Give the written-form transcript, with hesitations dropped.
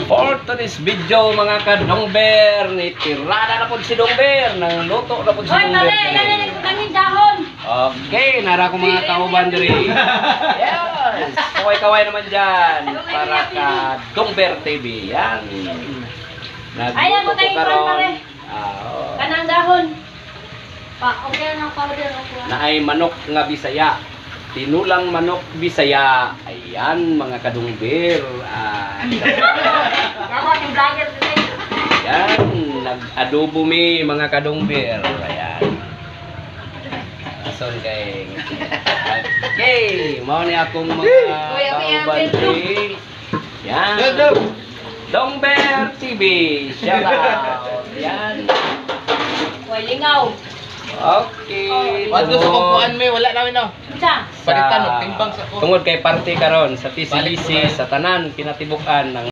For today's video mga kadongber, ni tirada na po si Dongber, nang luto na po si Hoy, Dongber. pare, ilan na kami dahon. Okay, nara ko mga kauban diri. Yes, kaway-kaway naman dyan para ka Dongber TV. Yan. Ayaw mo Nagluto ko tayo karon. pare. Oo. Kanang dahon. Okay na powder ako. Na ay manok nga Bisaya. Tinulang manok Bisaya. Ayan mga kadungber. Dapat yung vlogger today. Ayan, nag-adobo mi mga kadungber. Ayan. Ason kay. Okay, mao ni akong mga kauban diri. Yan. Dongber TV. Shout out. Yan. Hoy, lingaw. Okay. Pagod sa kumpuan may wala namin no. Unsa? Palitan, timbang sa ko. Tungod kay party karon sa TCBC sa tanan kinatibukan ng